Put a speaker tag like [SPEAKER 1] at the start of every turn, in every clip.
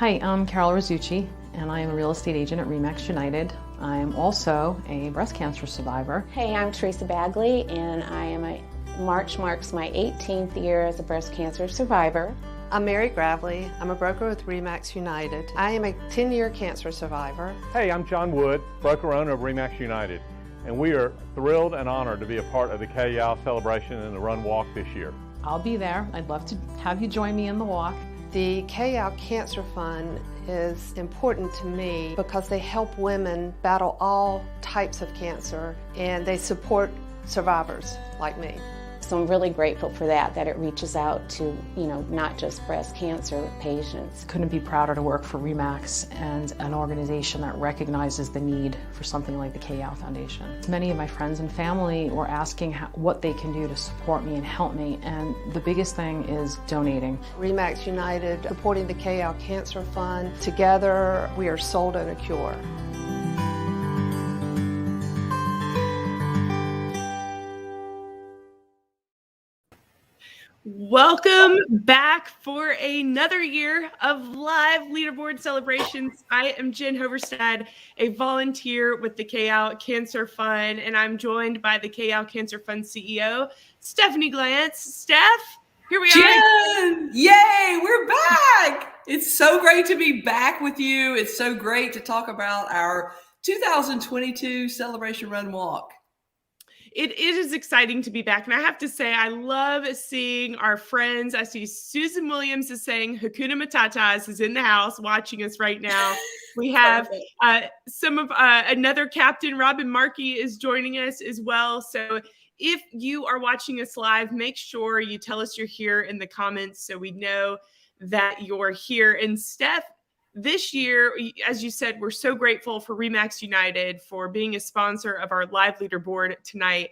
[SPEAKER 1] Hi, I'm Carol Rizzucci, and I am a real estate agent at RE/MAX United. I am also a breast cancer survivor.
[SPEAKER 2] Hey, I'm Teresa Bagley, and March marks my 18th year as a breast cancer survivor.
[SPEAKER 3] I'm Mary Gravely. I'm a broker with RE/MAX United. I am a 10-year cancer survivor.
[SPEAKER 4] Hey, I'm John Wood, broker owner of RE/MAX United, and we are thrilled and honored to be a part of the KYAL celebration and the Run Walk this year.
[SPEAKER 1] I'll be there. I'd love to have you join me in the walk.
[SPEAKER 3] The KYAL Cancer Fund is important to me because they help women battle all types of cancer, and they support survivors like me.
[SPEAKER 2] So I'm really grateful for that it reaches out to, not just breast cancer patients.
[SPEAKER 1] Couldn't be prouder to work for RE/MAX and an organization that recognizes the need for something like the KYAL Foundation. Many of my friends and family were asking what they can do to support me and help me, and the biggest thing is donating.
[SPEAKER 3] RE/MAX United supporting the KYAL Cancer Fund. Together, we are sold on a cure.
[SPEAKER 5] Welcome back for another year of live leaderboard celebrations. I am Jen Hoverstad, a volunteer with the KYAL Cancer Fund, and I'm joined by the KYAL Cancer Fund CEO, Stephanie Glantz. Steph, here we are.
[SPEAKER 6] Jen! Yay, we're back! It's so great to be back with you. It's so great to talk about our 2022 Celebration Run Walk.
[SPEAKER 5] It is exciting to be back. And I have to say, I love seeing our friends. I see Susan Williams is saying Hakuna Matatas is in the house watching us right now. We have another captain, Robin Markey, is joining us as well. So if you are watching us live, make sure you tell us you're here in the comments so we know that you're here. And Steph, this year, as you said, we're so grateful for RE/MAX United for being a sponsor of our live leaderboard tonight.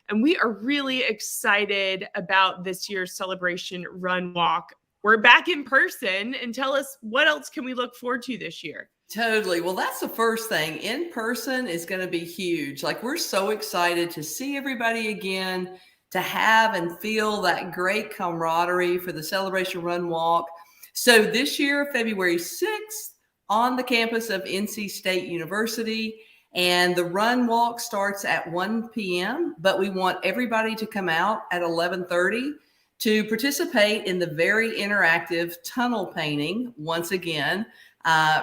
[SPEAKER 5] And we are really excited about this year's celebration run walk. We're back in person, and tell us, what else can we look forward to this year?
[SPEAKER 6] Totally. Well, that's the first thing. In person is going to be huge. Like, we're so excited to see everybody again, to have and feel that great camaraderie for the celebration run walk. So this year, February 6th, on the campus of NC State University, and the run walk starts at 1 p.m., but we want everybody to come out at 11:30 to participate in the very interactive tunnel painting, once again,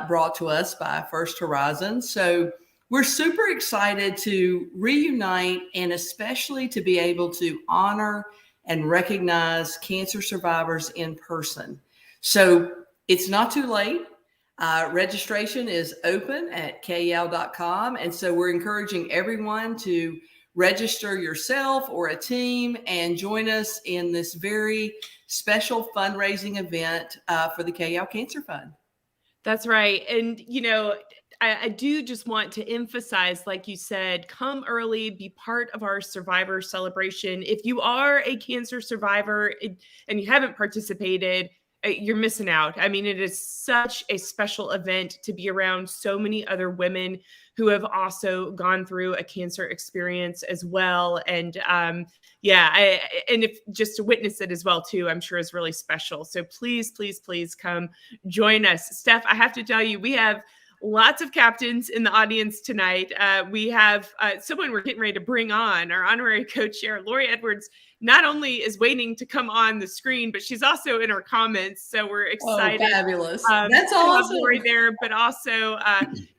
[SPEAKER 6] brought to us by First Horizon. So we're super excited to reunite, and especially to be able to honor and recognize cancer survivors in person. So it's not too late. Registration is open at kyal.com. And so we're encouraging everyone to register yourself or a team and join us in this very special fundraising event for the KYAL Cancer Fund.
[SPEAKER 5] That's right. And, I do just want to emphasize, like you said, come early, be part of our survivor celebration. If you are a cancer survivor and you haven't participated, you're missing out. I mean, it is such a special event to be around so many other women who have also gone through a cancer experience as well. And and if just to witness it as well too, I'm sure is really special. So please, please, please come join us. Steph, I have to tell you, we have lots of captains in the audience tonight. We have someone we're getting ready to bring on, our honorary co-chair, Lori Edwards. Not only is waiting to come on the screen, but she's also in our comments. So we're excited.
[SPEAKER 6] Oh, fabulous. That's awesome.
[SPEAKER 5] Lori there, but also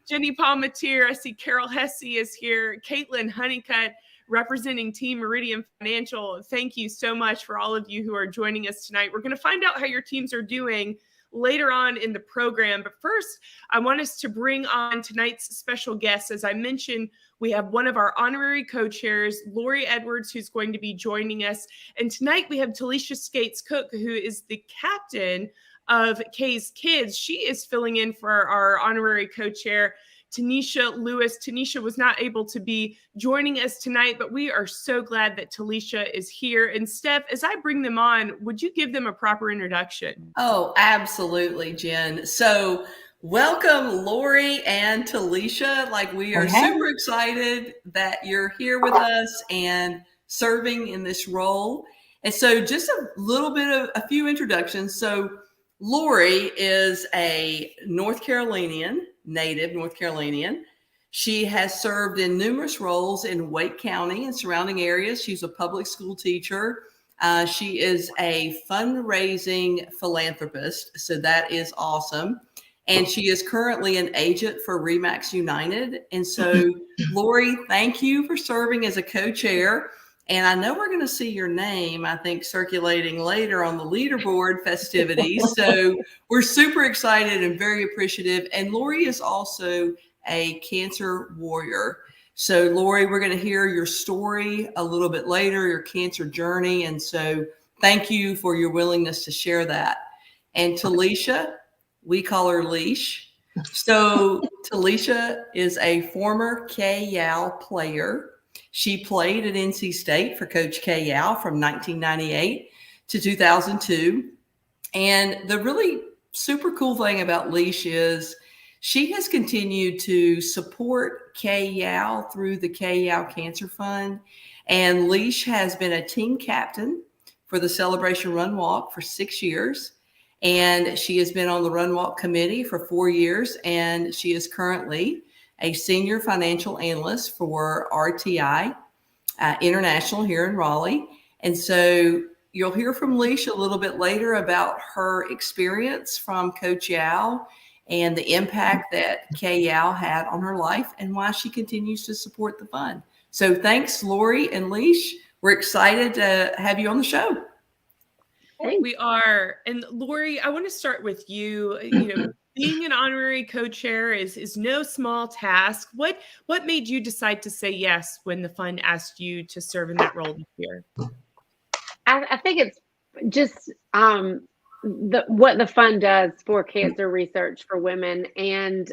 [SPEAKER 5] Jenny Palmatier. I see Carol Hesse is here. Caitlin Honeycutt, representing Team Meridian Financial. Thank you so much for all of you who are joining us tonight. We're going to find out how your teams are doing later on in the program. But first, I want us to bring on tonight's special guest. As I mentioned, we have one of our honorary co-chairs, Lori Edwards, who's going to be joining us. And tonight we have Talisha Skates-Cook, who is the captain of K's Kids. She is filling in for our honorary co-chair, Tanisha Lewis. Tanisha was not able to be joining us tonight, but we are so glad that Talisha is here. And Steph, as I bring them on, would you give them a proper introduction?
[SPEAKER 6] Oh, absolutely, Jen. So welcome, Lori and Talisha. Like, we are super excited that you're here with us and serving in this role. And so just a little bit of a few introductions. So Lori is a North Carolinian, native North Carolinian. She has served in numerous roles in Wake County and surrounding areas. She's a public school teacher. She is a fundraising philanthropist, so that is awesome. And she is currently an agent for RE/MAX United. And so, Lori, thank you for serving as a co-chair. And I know we're going to see your name, I think, circulating later on the leaderboard festivities. So we're super excited and very appreciative. And Lori is also a cancer warrior. So Lori, we're going to hear your story a little bit later, your cancer journey. And so thank you for your willingness to share that. And Talisha, we call her Leash. So Talisha is a former K-Yao player. She played at NC State for Coach K-Yao from 1998 to 2002. And the really super cool thing about Leash is she has continued to support K-Yao through the K-Yao Cancer Fund. And Leash has been a team captain for the Celebration Run Walk for 6 years. And she has been on the Run Walk committee for 4 years. And she is currently a senior financial analyst for RTI International here in Raleigh. And so you'll hear from Leash a little bit later about her experience from Coach Yao and the impact that K-Yao had on her life and why she continues to support the fund. So thanks, Lori and Leash. We're excited to have you on the show.
[SPEAKER 5] We are. And Lori, I want to start with you. Being an honorary co-chair is no small task. What made you decide to say yes when the fund asked you to serve in that role this year?
[SPEAKER 7] I think it's just what the fund does for cancer research for women and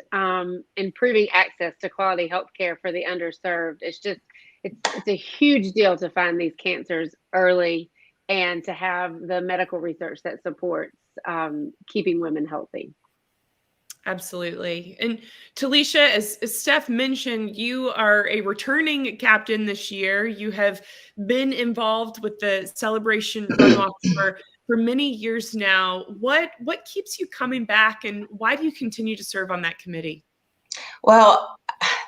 [SPEAKER 7] improving access to quality health care for the underserved. It's a huge deal to find these cancers early and to have the medical research that supports keeping women healthy.
[SPEAKER 5] Absolutely. And Talisha, as Steph mentioned, you are a returning captain this year. You have been involved with the Celebration Run Walk for many years now. What keeps you coming back, and why do you continue to serve on that committee?
[SPEAKER 8] Well,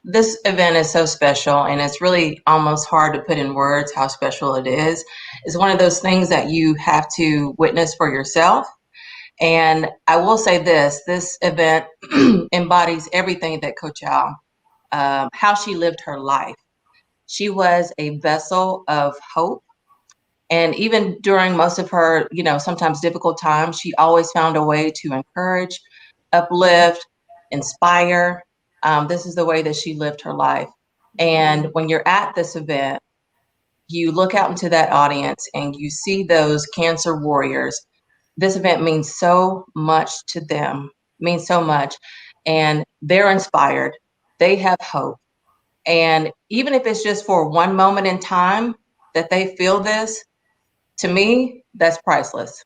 [SPEAKER 8] this event is so special, and it's really almost hard to put in words how special it is. It's one of those things that you have to witness for yourself. And I will say this event embodies everything that Coach Yao, how she lived her life. She was a vessel of hope. And even during most of her, sometimes difficult times, she always found a way to encourage, uplift, inspire. This is the way that she lived her life. And when you're at this event, you look out into that audience and you see those cancer warriors. This event means so much to them, means so much. And they're inspired. They have hope. And even if it's just for one moment in time that they feel this, to me, that's priceless.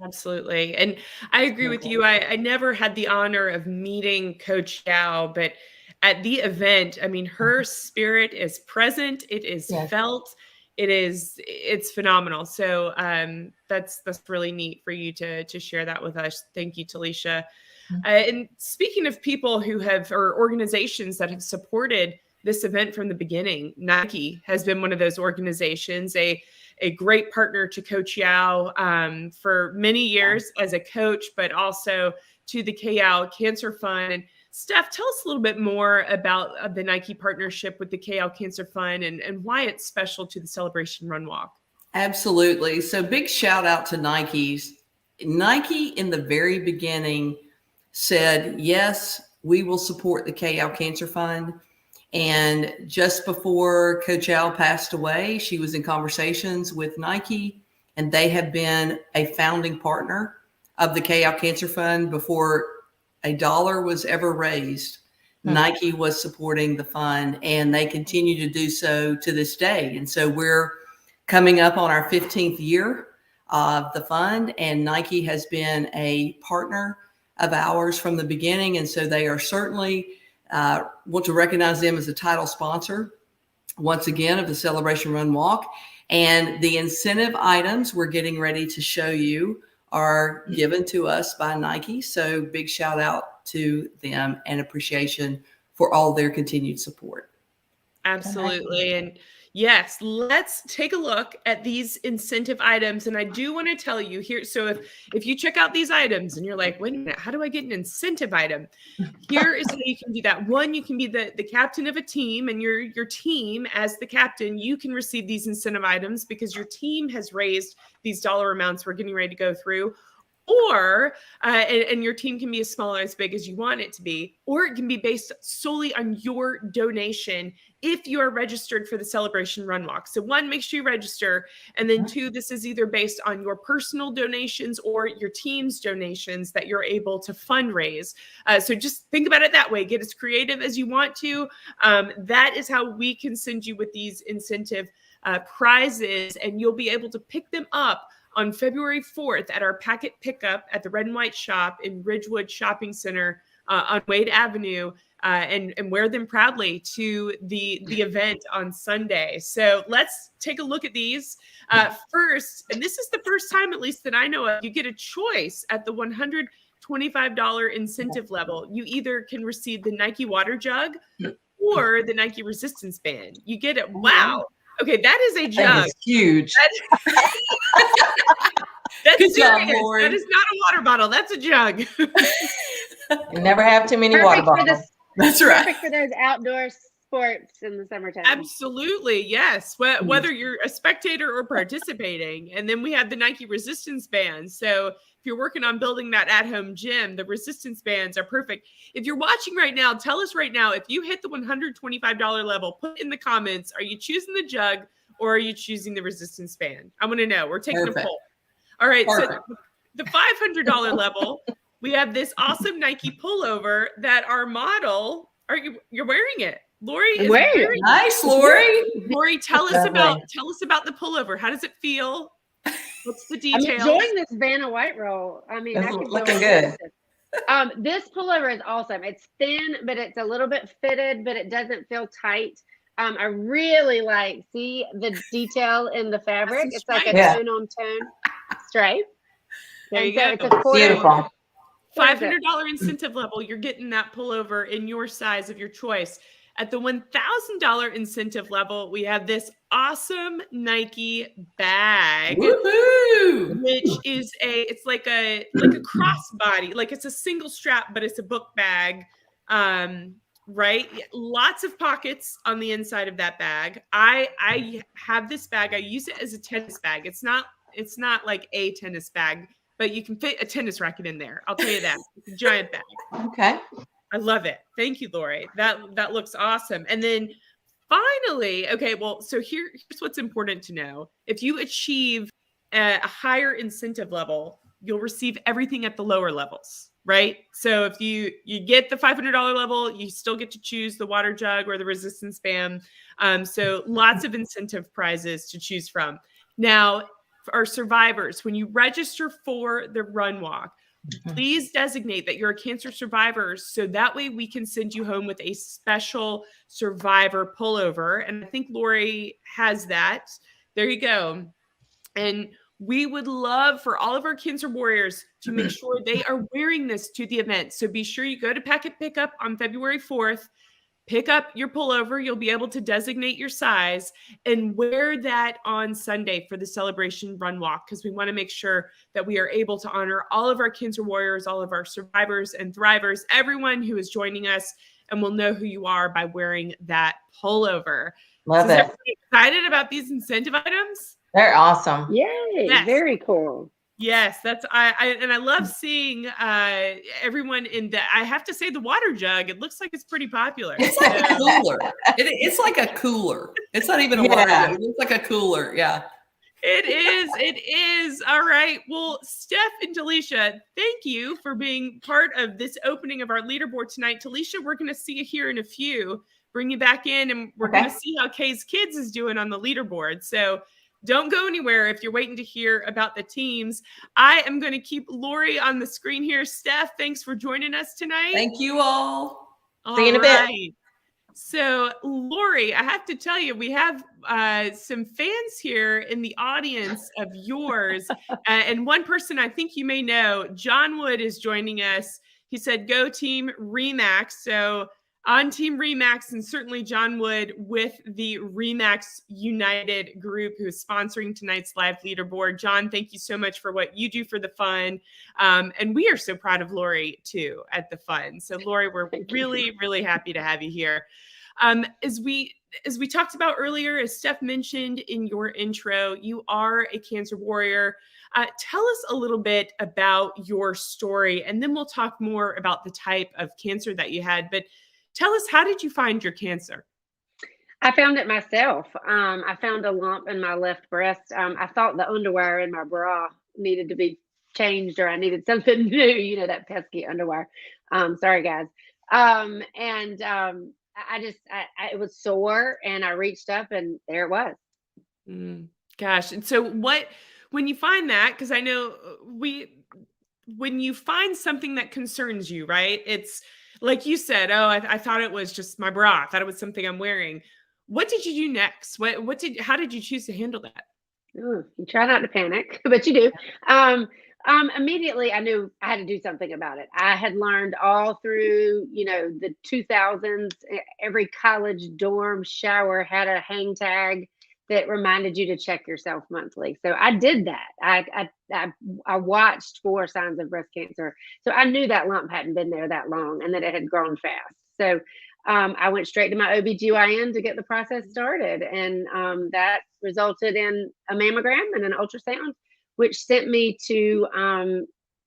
[SPEAKER 5] Absolutely. And I agree with you. I never had the honor of meeting Coach Yao, but at the event, her spirit is present. It is felt. It's phenomenal. So that's really neat for you to share that with us. Thank you, Talisha. And speaking of people or organizations that have supported this event from the beginning, Nike has been one of those organizations, a great partner to Coach Yao for many years as a coach, but also to the K-Yao Cancer Fund. And Steph, tell us a little bit more about the Nike partnership with the K-Yao Cancer Fund and why it's special to the Celebration Run Walk.
[SPEAKER 6] Absolutely. So big shout out to Nike. Nike in the very beginning said, yes, we will support the K-Yao Cancer Fund. And just before Coach Yao passed away, she was in conversations with Nike, and they have been a founding partner of the K-Yao Cancer Fund before a dollar was ever raised. Nike was supporting the fund, and they continue to do so to this day. And so we're coming up on our 15th year of the fund, and Nike has been a partner of ours from the beginning. And so they are certainly want to recognize them as a title sponsor, once again, of the Celebration Run Walk. And the incentive items we're getting ready to show you are given to us by Nike. So big shout out to them and appreciation for all their continued support.
[SPEAKER 5] Absolutely. And yes, let's take a look at these incentive items. And I do want to tell you here. So if you check out these items and you're like, wait a minute, how do I get an incentive item? Here is how you can do that. One, you can be the captain of a team, and your team, as the captain, you can receive these incentive items because your team has raised these dollar amounts we're getting ready to go through. Or, and your team can be as small or as big as you want it to be, or it can be based solely on your donation if you are registered for the Celebration Run Walk. So one, make sure you register. And then two, this is either based on your personal donations or your team's donations that you're able to fundraise. So just think about it that way. Get as creative as you want to. That is how we can send you with these incentive prizes, and you'll be able to pick them up on February 4th at our packet pickup at the Red and White Shop in Ridgewood Shopping Center on Wade Avenue, and wear them proudly to the event on Sunday. So let's take a look at these. First, and this is the first time, at least that I know of, you get a choice at the $125 incentive level. You either can receive the Nike water jug or the Nike resistance band. You get it. Wow. Okay, that is a jug.
[SPEAKER 8] That is huge.
[SPEAKER 5] That's
[SPEAKER 6] Good job,
[SPEAKER 5] serious.
[SPEAKER 6] Lori.
[SPEAKER 5] That is not a water bottle. That's a jug.
[SPEAKER 8] You never have too many water bottles.
[SPEAKER 6] That's right.
[SPEAKER 7] Perfect for those outdoor sports in the summertime.
[SPEAKER 5] Absolutely, yes. Whether you're a spectator or participating. And then we have the Nike resistance bands. So if you're working on building that at-home gym, the resistance bands are perfect. If you're watching right now, tell us right now, if you hit the $125 level, put in the comments, are you choosing the jug or are you choosing the resistance band? I want to know. We're taking
[SPEAKER 6] Perfect.
[SPEAKER 5] a poll. All right,
[SPEAKER 6] Perfect.
[SPEAKER 5] so the $500 level, we have this awesome Nike pullover that our model, you're wearing it. Lori is wearing it.
[SPEAKER 6] Nice, Lori.
[SPEAKER 5] Lori, tell us about the pullover. How does it feel? What's the
[SPEAKER 7] I'm
[SPEAKER 5] details?
[SPEAKER 7] enjoying this Vanna White roll. I mean,
[SPEAKER 8] It's
[SPEAKER 7] I could
[SPEAKER 8] looking
[SPEAKER 7] go
[SPEAKER 8] good.
[SPEAKER 7] This pullover is awesome. It's thin, but it's a little bit fitted, but it doesn't feel tight. I really see the detail in the fabric. It's like a
[SPEAKER 8] Yeah.
[SPEAKER 7] tone on tone stripe.
[SPEAKER 5] There you
[SPEAKER 7] And
[SPEAKER 5] go.
[SPEAKER 7] so it's a quarter.
[SPEAKER 8] Beautiful.
[SPEAKER 5] $500 incentive level, you're getting that pullover in your size of your choice. At the $1,000 incentive level, we have this awesome Nike bag,
[SPEAKER 6] Woohoo!
[SPEAKER 5] which is it's like a crossbody, like it's a single strap, but it's a book bag. Right? Lots of pockets on the inside of that bag. I have this bag. I use it as a tennis bag. It's not like a tennis bag, but you can fit a tennis racket in there. I'll tell you that. It's a giant bag.
[SPEAKER 8] Okay.
[SPEAKER 5] I love it. Thank you, Lori. That looks awesome. And then finally, okay, well, so here's what's important to know. If you achieve a higher incentive level, you'll receive everything at the lower levels, right? So if you get the $500 level, you still get to choose the water jug or the resistance band. So lots of incentive prizes to choose from. Now, for our survivors, when you register for the Run Walk, please designate that you're a cancer survivor, so that way we can send you home with a special survivor pullover. And I think Lori has that. There you go. And we would love for all of our cancer warriors to make sure they are wearing this to the event. So be sure you go to Packet Pickup on February 4th, pick up your pullover. You'll be able to designate your size and wear that on Sunday for the Celebration Run Walk, because we want to make sure that we are able to honor all of our cancer warriors, all of our survivors and thrivers, everyone who is joining us, and we'll know who you are by wearing that pullover.
[SPEAKER 8] Love
[SPEAKER 5] So is
[SPEAKER 8] it.
[SPEAKER 5] everybody excited about these incentive items?
[SPEAKER 8] They're awesome.
[SPEAKER 7] Yay,
[SPEAKER 5] Yes.
[SPEAKER 7] very cool.
[SPEAKER 5] Yes, that's I love seeing everyone in the. I have to say, the water jug. It looks like it's pretty popular.
[SPEAKER 6] It's like a cooler. It's like a cooler. It's not even a water jug. It looks like a cooler. Yeah.
[SPEAKER 5] It is. It is. All right. Well, Steph and Talisha, thank you for being part of this opening of our leaderboard tonight. Talisha, we're going to see you here in a few. Bring you back in, and we're going to see how Kay's Kids is doing on the leaderboard. So don't go anywhere if you're waiting to hear about the teams. I am going to keep Lori on the screen here. Steph, thanks for joining us tonight.
[SPEAKER 6] Thank you all.
[SPEAKER 8] See you in a bit.
[SPEAKER 5] So, Lori, I have to tell you, we have some fans here in the audience of yours. And one person I think you may know, John Wood, is joining us. He said, go team Remax. So, on Team Remax, and certainly John Wood with the Remax United group who is sponsoring tonight's live leaderboard. John, thank you so much for what you do for the fun. And we are so proud of Lori, too, at the fun. So, Lori, we're really, really happy to have you here. As we talked about earlier, as Steph mentioned in your intro, you are a cancer warrior. Tell us a little bit about your story, and then we'll talk more about the type of cancer that you had. But tell us, how did you find your cancer?
[SPEAKER 7] I found it myself. I found a lump in my left breast. I thought the underwear in my bra needed to be changed, or I needed something new, you know, that pesky underwear. Sorry, guys. It was sore, and I reached up, and there it was.
[SPEAKER 5] Gosh. And so when you find that, because I know when you find something that concerns you, right? It's like you said, oh, I thought it was just my bra. I thought it was something I'm wearing. What did you do next? How did you choose to handle that?
[SPEAKER 7] You try not to panic, but you do. Immediately I knew I had to do something about it. I had learned all through, you know, the 2000s, every college dorm shower had a hang tag that reminded you to check yourself monthly. So I did that. I watched for signs of breast cancer. So I knew that lump hadn't been there that long and that it had grown fast. So I went straight to my OBGYN to get the process started. And that resulted in a mammogram and an ultrasound, which sent me to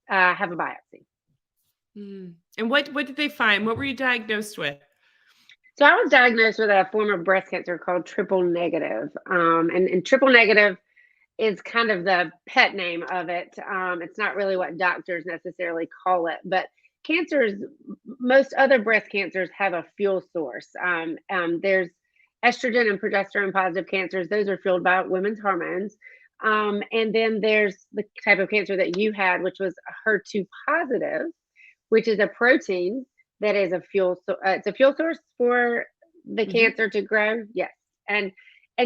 [SPEAKER 7] have a biopsy.
[SPEAKER 5] And what did they find? What were you diagnosed with?
[SPEAKER 7] So I was diagnosed with a form of breast cancer called triple negative. And triple negative is kind of the pet name of it. It's not really what doctors necessarily call it, but most other breast cancers have a fuel source. There's estrogen and progesterone positive cancers. Those are fueled by women's hormones. And then there's the type of cancer that you had, which was HER2 positive, which is a protein that is a fuel. It's a fuel source for the cancer to grow. Yes. And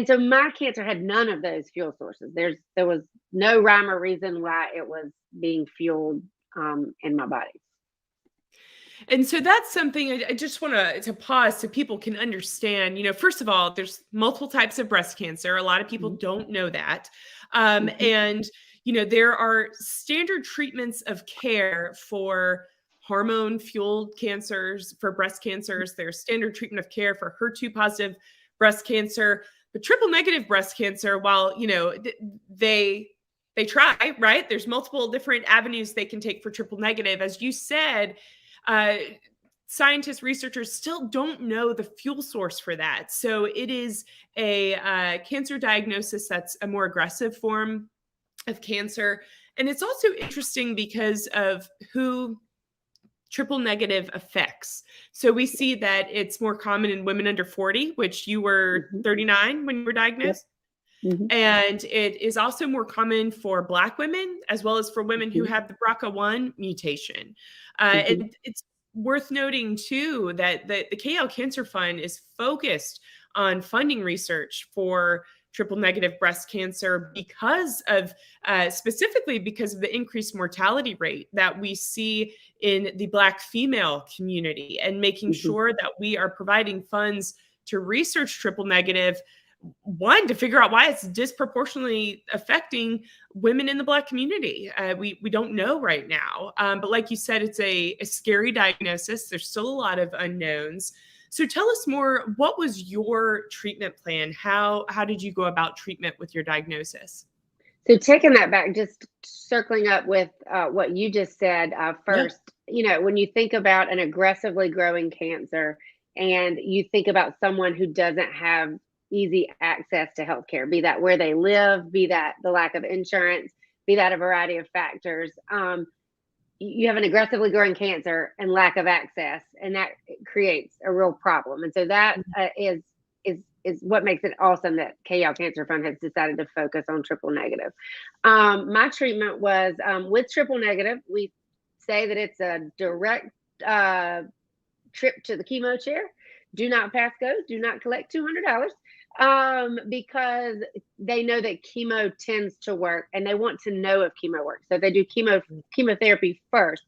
[SPEAKER 7] so my cancer had none of those fuel sources. There was no rhyme or reason why it was being fueled in my body.
[SPEAKER 5] And so that's something I just want to pause so people can understand. You know, first of all, there's multiple types of breast cancer. A lot of people don't know that. And, you know, there are standard treatments of care for hormone-fueled cancers, for breast cancers. There's standard treatment of care for HER2 positive breast cancer. But triple negative breast cancer, while, you know, they try, right? There's multiple different avenues they can take for triple negative. As you said, scientists, researchers still don't know the fuel source for that. So it is a cancer diagnosis that's a more aggressive form of cancer. And it's also interesting because of who triple negative affects. So we see that it's more common in women under 40, which you were 39 when you were diagnosed. And it is also more common for Black women, as well as for women who have the BRCA1 mutation. And it's worth noting, too, that the KL Cancer Fund is focused on funding research for triple negative breast cancer because of, specifically because of the increased mortality rate that we see in the Black female community, and making sure that we are providing funds to research triple negative. One, to figure out why it's disproportionately affecting women in the Black community. We don't know right now. But like you said, it's a scary diagnosis. There's still a lot of unknowns. So tell us more. What was your treatment plan? How did you go about treatment with your diagnosis?
[SPEAKER 7] So taking that back, just circling up with what you just said first, you know, when you think about an aggressively growing cancer and you think about someone who doesn't have easy access to healthcare, be that where they live, be that the lack of insurance, be that a variety of factors. You have an aggressively growing cancer and lack of access, and that creates a real problem. And so that is what makes it awesome that KL Cancer Fund has decided to focus on triple negative. My treatment was with triple negative. We say that it's a direct trip to the chemo chair. do not pass go, do not collect $200, because they know that chemo tends to work and they want to know if chemo works. So they do chemotherapy first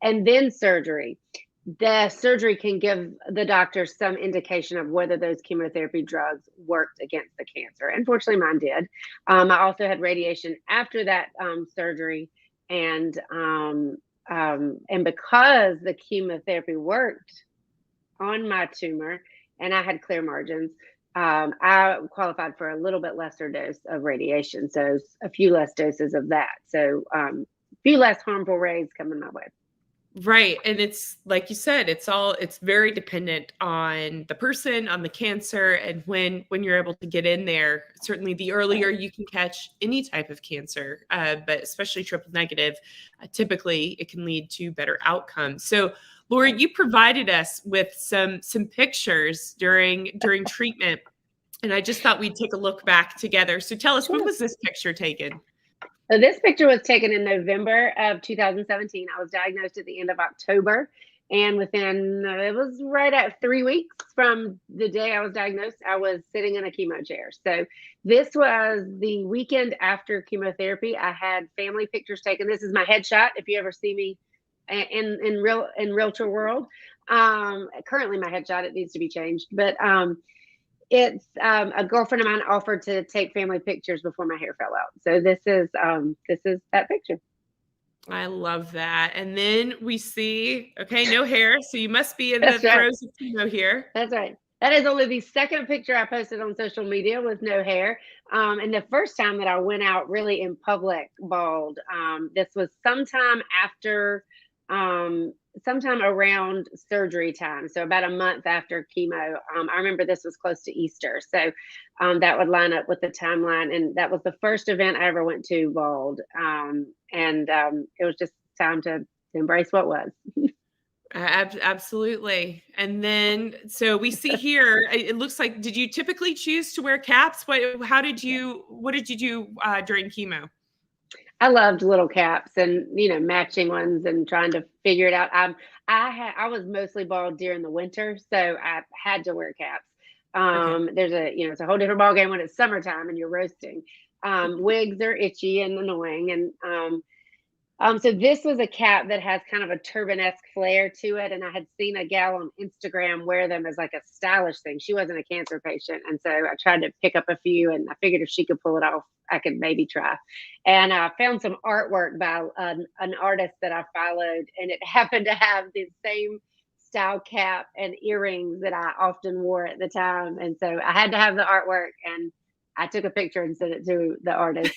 [SPEAKER 7] and then surgery. The surgery can give the doctor some indication of whether those chemotherapy drugs worked against the cancer. Unfortunately, mine did. I also had radiation after that surgery, and because the chemotherapy worked on my tumor and I had clear margins, I qualified for a little bit lesser dose of radiation, so a few less doses of that. So a few less harmful rays coming my way.
[SPEAKER 5] Right. And it's like you said, it's very dependent on the person, on the cancer. And when you're able to get in there, certainly the earlier you can catch any type of cancer, but especially triple negative, typically it can lead to better outcomes. So Lori, you provided us with some pictures during treatment, and I just thought we'd take a look back together. So tell us, when was this picture taken?
[SPEAKER 7] So this picture was taken in November of 2017. I was diagnosed at the end of October, and within, it was right at 3 weeks from the day I was diagnosed, I was sitting in a chemo chair. So this was the weekend after chemotherapy. I had family pictures taken. This is my headshot. If you ever see me in realtor world, currently my headshot, it needs to be changed, but it's a girlfriend of mine offered to take family pictures before my hair fell out. So this is that picture.
[SPEAKER 5] I love that. And then we see, okay, no hair. So you must be in the throes of chemo here.
[SPEAKER 7] That's right. That is only the second picture I posted on social media with no hair. And the first time that I went out really in public bald, this was sometime around surgery time. So about a month after chemo. I remember this was close to Easter. So that would line up with the timeline. And that was the first event I ever went to bald. And it was just time to embrace what was.
[SPEAKER 5] Absolutely. And then, so we see here, it looks like, did you typically choose to wear caps? What did you do during chemo?
[SPEAKER 7] I loved little caps and, matching ones and trying to figure it out. I was mostly bald during the winter, so I had to wear caps. Okay. It's a whole different ballgame when it's summertime and you're roasting. Wigs are itchy and annoying. And so this was a cap that has kind of a turban-esque flair to it. And I had seen a gal on Instagram wear them as like a stylish thing. She wasn't a cancer patient. And so I tried to pick up a few, and I figured if she could pull it off, I could maybe try. And I found some artwork by an artist that I followed, and it happened to have the same style cap and earrings that I often wore at the time. And so I had to have the artwork, and I took a picture and sent it to the artist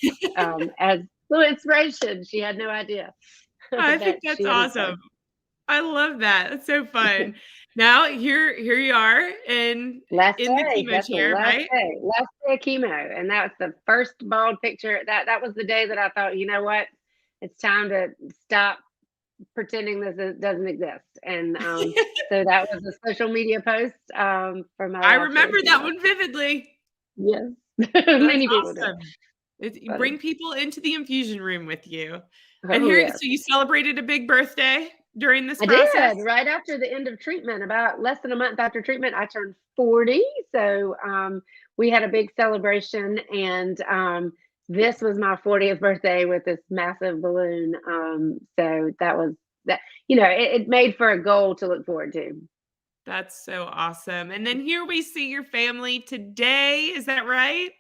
[SPEAKER 7] as little inspiration. She had no idea.
[SPEAKER 5] I think that's awesome. I love that. That's so fun. Now here you are in the chemo chair, right?
[SPEAKER 7] Last day of chemo. And that's the first bald picture. That was the day that I thought, you know what? It's time to stop pretending this doesn't exist. And so that was a social media post for my.
[SPEAKER 5] I remember that one vividly.
[SPEAKER 7] Yes. Many people
[SPEAKER 5] do. Bring people into the infusion room with you. And here, so you celebrated a big birthday during this process?
[SPEAKER 7] I did. Right after the end of treatment, about less than a month after treatment, I turned 40. So we had a big celebration, and this was my 40th birthday with this massive balloon. So that was that. It made for a goal to look forward to.
[SPEAKER 5] That's so awesome. And then here we see your family today. Is that right?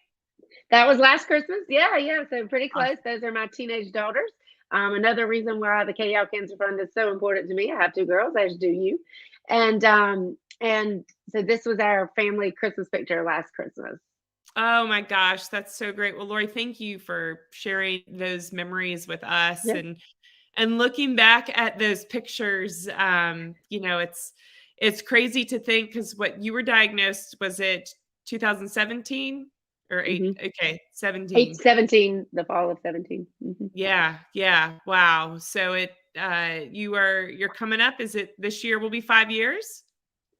[SPEAKER 7] That was last Christmas. Yeah. So pretty close. Those are my teenage daughters. Another reason why the KL Cancer Fund is so important to me. I have two girls, as do you. And so this was our family Christmas picture last Christmas.
[SPEAKER 5] Oh my gosh, that's so great. Well, Lori, thank you for sharing those memories with us. Yep. And looking back at those pictures, it's crazy to think, because what you were diagnosed, was it 2017? Or 8, mm-hmm. Okay, 17.
[SPEAKER 7] 17, the fall of 17. Mm-hmm.
[SPEAKER 5] Yeah. Wow. So you're coming up. Is it this year will be 5 years?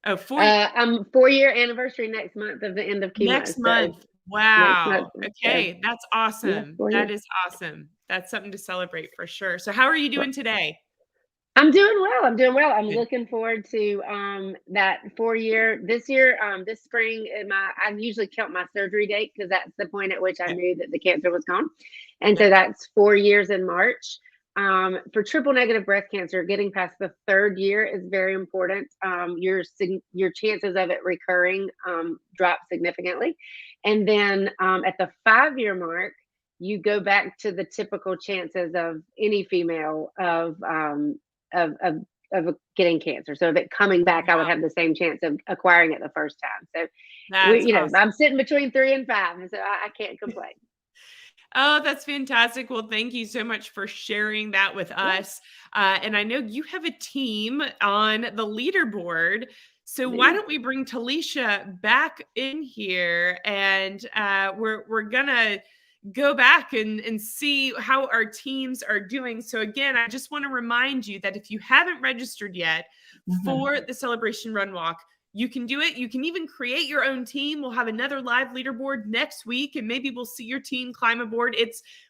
[SPEAKER 5] Oh, 4 years.
[SPEAKER 7] 4-year anniversary next month of the end of chemo.
[SPEAKER 5] Next month. Wow. Okay, that's awesome. Yeah, that is awesome. That's something to celebrate for sure. So how are you doing today?
[SPEAKER 7] I'm doing well. I'm doing well. I'm looking forward to that 4 year this year. This spring, I usually count my surgery date because that's the point at which I knew that the cancer was gone, and so that's 4 years in March. For triple negative breast cancer, getting past the 3rd year is very important. Your chances of it recurring drop significantly, and then at the 5 year mark, you go back to the typical chances of any female of getting cancer. So of it coming back, I would have the same chance of acquiring it the first time. So
[SPEAKER 5] That's awesome.
[SPEAKER 7] I'm sitting between 3 and 5, and so I can't complain.
[SPEAKER 5] Oh, that's fantastic. Well, thank you so much for sharing that with us. And I know you have a team on the leaderboard. So why don't we bring Talisha back in here, and we're gonna go back and see how our teams are doing. So again, I just want to remind you that if you haven't registered yet for the Celebration Run Walk, you can do it. You can even create your own team. We'll have another live leaderboard next week, and maybe we'll see your team climb aboard.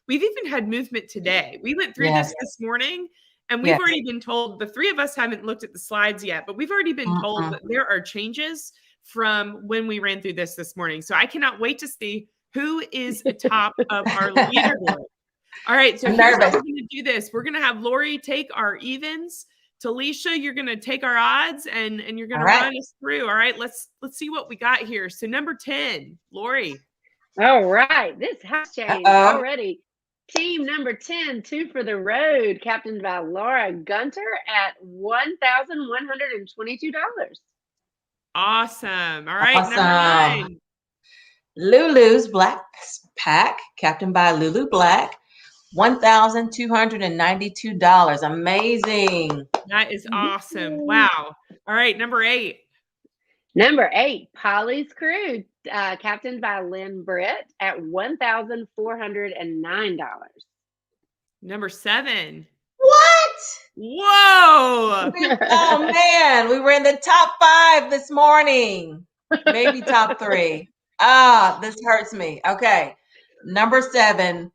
[SPEAKER 5] We've even had movement today. We went through this morning, and we've already been told, the 3 of us haven't looked at the slides yet, but we've already been told that there are changes from when we ran through this morning. So I cannot wait to see who is atop of our leaderboard. All right, so here's how we're going to do this. We're going to have Lori take our evens. Talisha, you're going to take our odds, and you're going to run us through. All right, let's see what we got here. So number 10, Lori.
[SPEAKER 7] All right, this has changed already. Team number 10, 2 for the road, captained by Laura Gunter at $1,122.
[SPEAKER 5] Awesome. All right, number 9.
[SPEAKER 8] Lulu's Black Pack, captained by Lulu Black, $1,292. Amazing.
[SPEAKER 5] That is awesome. Wow. All right, number 8.
[SPEAKER 7] Number 8, Polly's Crew, captained by Lynn Britt at $1,409.
[SPEAKER 5] Number 7.
[SPEAKER 8] What?
[SPEAKER 5] Whoa.
[SPEAKER 8] Oh, man. We were in the top 5 this morning. Maybe top 3. This hurts me. Okay. Number 7,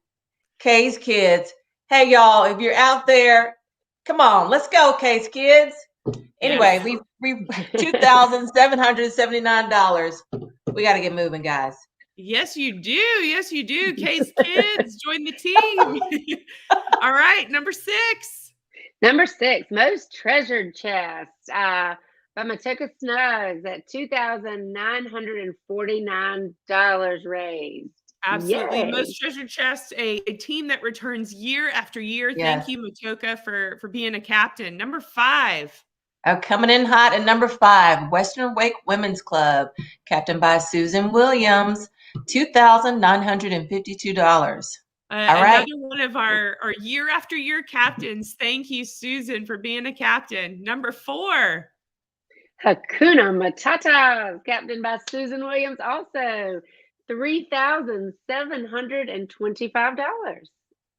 [SPEAKER 8] Kay's Kids. Hey, y'all, if you're out there, come on, let's go, Kay's Kids. Anyway, we $2,779. We got to get moving, guys.
[SPEAKER 5] Yes, you do. Yes, you do. Kay's Kids, join the team. All right, number 6.
[SPEAKER 7] Number 6, Most Treasured Chest by Matoka Snugs at $2,949 raised.
[SPEAKER 5] Absolutely.
[SPEAKER 7] Yay.
[SPEAKER 5] Most Treasured Chest, a team that returns year after year.
[SPEAKER 8] Yes.
[SPEAKER 5] Thank you, Matoka, for being a captain. Number 5.
[SPEAKER 8] Coming in hot at number 5, Western Wake Women's Club, captained by Susan Williams, $2,952. All right.
[SPEAKER 5] Another one of our year after year captains. Thank you, Susan, for being a captain. Number 4.
[SPEAKER 7] Hakuna Matata, captained by Susan Williams, also $3,725. Nice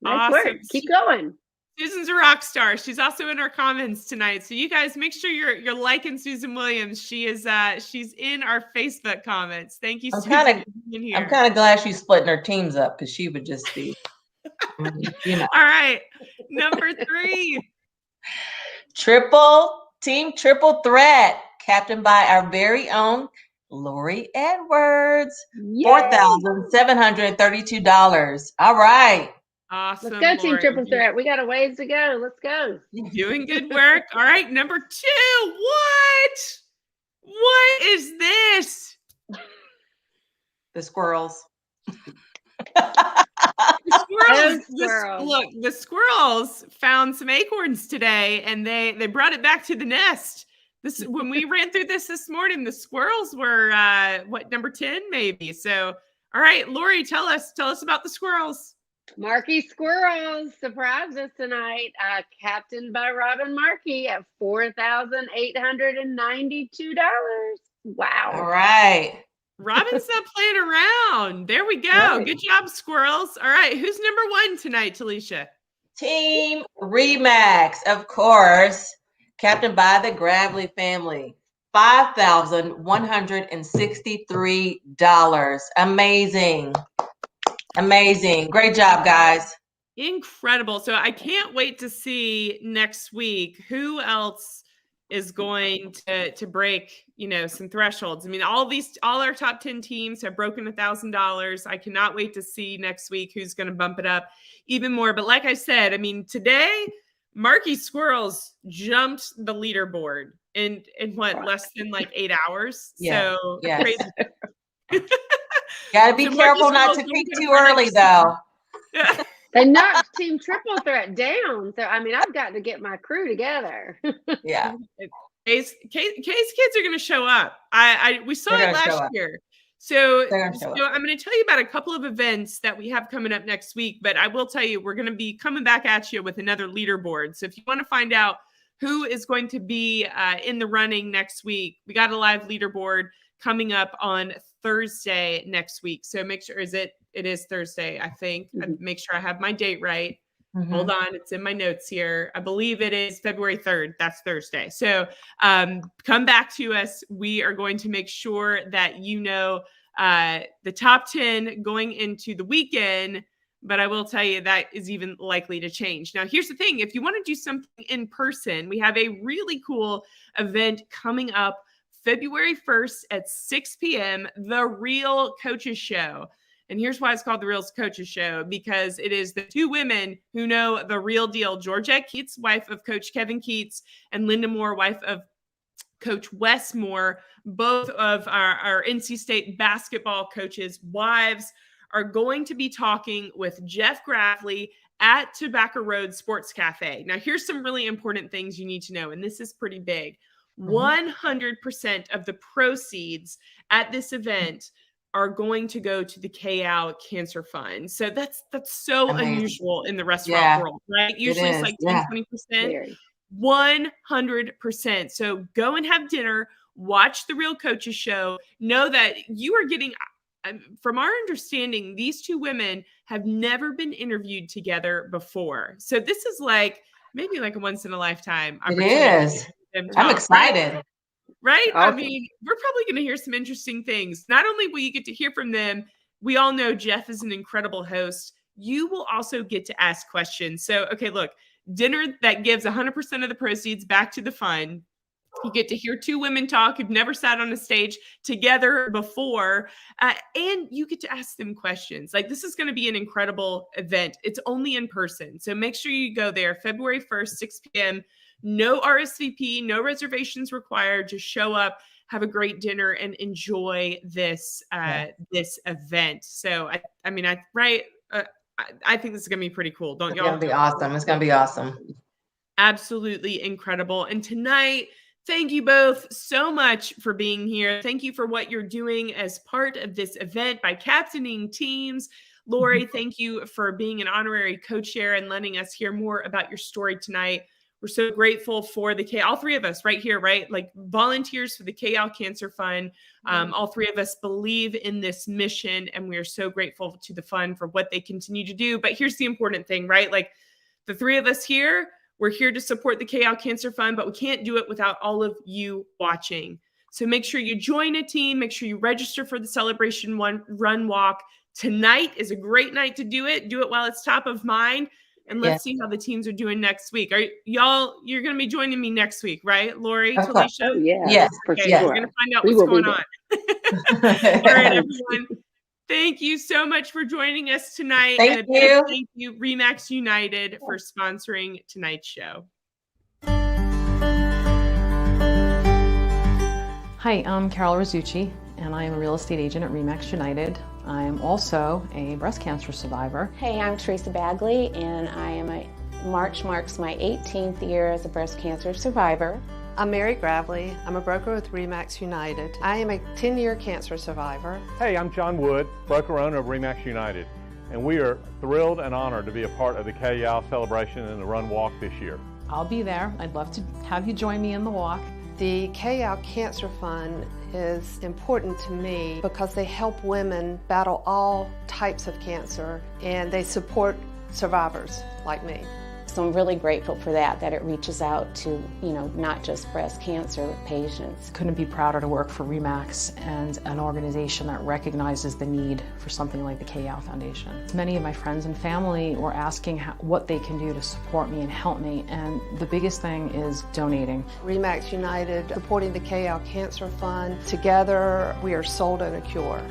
[SPEAKER 5] Awesome.
[SPEAKER 7] work. Keep going.
[SPEAKER 5] Susan's a rock star. She's also in our comments tonight. So you guys make sure you're liking Susan Williams. She is she's in our Facebook comments. Thank you, Susan, for being here.
[SPEAKER 8] I'm kind of glad she's splitting her teams up, because she would just be, you know.
[SPEAKER 5] All right. Number 3.
[SPEAKER 8] Team Triple Threat, captained by our very own Lori Edwards, $4,732. All right.
[SPEAKER 5] Awesome.
[SPEAKER 7] Let's go, Team
[SPEAKER 5] Lori.
[SPEAKER 7] Triple Threat. We got a ways to go. Let's go.
[SPEAKER 5] Doing good work. All right. Number 2. What is this?
[SPEAKER 8] The squirrels.
[SPEAKER 5] Look, the squirrels found some acorns today, and they brought it back to the nest. When we ran through this morning, the squirrels were number 10 maybe. So, all right, Lori, tell us about the squirrels.
[SPEAKER 7] Markey Squirrels surprised us tonight, captained by Robin Markey at $4,892. Wow.
[SPEAKER 8] All right.
[SPEAKER 5] Robin's not playing around. There we go. Right. Good job, squirrels. All right, who's number 1 tonight, Talisha?
[SPEAKER 8] Team Remax, of course, captained by the Gravely family, $5,163. Amazing. Great job, guys.
[SPEAKER 5] Incredible. So I can't wait to see next week who else is going to break, some thresholds. I mean, all our top 10 teams have broken $1,000. I cannot wait to see next week who's going to bump it up even more. But like I said, I mean, today, Marky Squirrels jumped the leaderboard in less than like 8 hours.
[SPEAKER 8] Yeah.
[SPEAKER 5] So
[SPEAKER 8] Yes.
[SPEAKER 5] crazy.
[SPEAKER 8] Gotta be
[SPEAKER 5] So
[SPEAKER 8] careful
[SPEAKER 5] Marky
[SPEAKER 8] not to
[SPEAKER 5] Squirrels
[SPEAKER 8] peak
[SPEAKER 5] don't
[SPEAKER 8] too
[SPEAKER 5] get
[SPEAKER 8] early,
[SPEAKER 5] next
[SPEAKER 8] though.
[SPEAKER 5] Yeah.
[SPEAKER 7] They knocked Team Triple Threat down. So, I mean, I've got to get my crew together.
[SPEAKER 8] Yeah.
[SPEAKER 5] Kay's kids are going to show up. We saw
[SPEAKER 8] They're
[SPEAKER 5] it
[SPEAKER 8] gonna show
[SPEAKER 5] last
[SPEAKER 8] up.
[SPEAKER 5] year. So
[SPEAKER 8] They're gonna show up.
[SPEAKER 5] I'm going to tell you about a couple of events that we have coming up next week, but I will tell you, we're going to be coming back at you with another leaderboard. So if you want to find out who is going to be in the running next week, we got a live leaderboard coming up on Thursday next week. So make sure, it is Thursday, I think. Make sure I have my date right. Hold on, it's in my notes here. I believe it is February 3rd. That's Thursday. So come back to us. We are going to make sure that the top 10 going into the weekend, but I will tell you that is even likely to change. Now, here's the thing. If you want to do something in person, we have a really cool event coming up February 1st at 6 p.m., The Real Coaches Show. And here's why it's called The Real Coaches Show, because it is the two women who know the real deal. Georgette Keats, wife of Coach Kevin Keats, and Linda Moore, wife of Coach Wes Moore, both of our NC State basketball coaches' wives, are going to be talking with Jeff Grafley at Tobacco Road Sports Cafe. Now, here's some really important things you need to know, and this is pretty big. 100% of the proceeds at this event are going to go to the KL Cancer Fund. So that's so unusual in the restaurant world, right? Usually it's like 10-20%. 100%. So go and have dinner, watch The Real Coaches Show. Know that you are getting, from our understanding, these two women have never been interviewed together before. So this is maybe like a once in a lifetime opportunity.
[SPEAKER 8] It is. I'm excited.
[SPEAKER 5] Right?
[SPEAKER 7] Awesome.
[SPEAKER 5] I mean, we're probably going to hear some interesting things. Not only will you get to hear from them, we all know Jeff is an incredible host. You will also get to ask questions. So, okay, look, dinner that gives 100% of the proceeds back to the fund. You get to hear two women talk who've never sat on a stage together before, and you get to ask them questions. This is going to be an incredible event. It's only in person. So make sure you go there February 1st, 6 p.m., no RSVP, no reservations required. Just show up, have a great dinner, and enjoy this this event. So, I think this is going to be pretty cool. Don't y'all?
[SPEAKER 8] It's going to be awesome. It's going to be awesome.
[SPEAKER 5] Absolutely incredible. And tonight, thank you both so much for being here. Thank you for what you're doing as part of this event by captaining teams. Lori, thank you for being an honorary co-chair and letting us hear more about your story tonight. We're so grateful for all three of us right here, right? Volunteers for the KL Cancer Fund. All three of us believe in this mission, and we are so grateful to the fund for what they continue to do. But here's the important thing, right? The three of us here, we're here to support the KL Cancer Fund, but we can't do it without all of you watching. So make sure you join a team. Make sure you register for the Celebration Run Walk. Tonight is a great night to do it. Do it while it's top of mind. And let's see how the teams are doing next week. You're going to be joining me next week, right, Lori, Talisha?
[SPEAKER 7] Oh, yeah.
[SPEAKER 8] Yes,
[SPEAKER 7] for
[SPEAKER 5] Okay,
[SPEAKER 7] sure.
[SPEAKER 5] we're going to find out what's going on. All right, everyone. Thank you so much for joining us tonight.
[SPEAKER 8] Thank
[SPEAKER 5] and a
[SPEAKER 8] you.
[SPEAKER 5] big thank you, RE/MAX United, for sponsoring tonight's show.
[SPEAKER 1] Hi, I'm Carol Rizzucci, and I am a real estate agent at RE/MAX United. I am also a breast cancer survivor.
[SPEAKER 2] Hey, I'm Teresa Bagley, and March marks my 18th year as a breast cancer survivor.
[SPEAKER 3] I'm Mary Gravely. I'm a broker with RE/MAX United. I am a 10-year cancer survivor.
[SPEAKER 4] Hey, I'm John Wood, broker owner of RE/MAX United, and we are thrilled and honored to be a part of the KL celebration and the Run Walk this year.
[SPEAKER 1] I'll be there. I'd love to have you join me in the walk.
[SPEAKER 3] The KL Cancer Fund is important to me because they help women battle all types of cancer, and they support survivors like me.
[SPEAKER 2] So I'm really grateful for that it reaches out to, not just breast cancer patients.
[SPEAKER 1] Couldn't be prouder to work for RE/MAX and an organization that recognizes the need for something like the KYAL Foundation. Many of my friends and family were asking what they can do to support me and help me, and the biggest thing is donating.
[SPEAKER 3] RE/MAX United supporting the KYAL Cancer Fund. Together we are sold on a cure.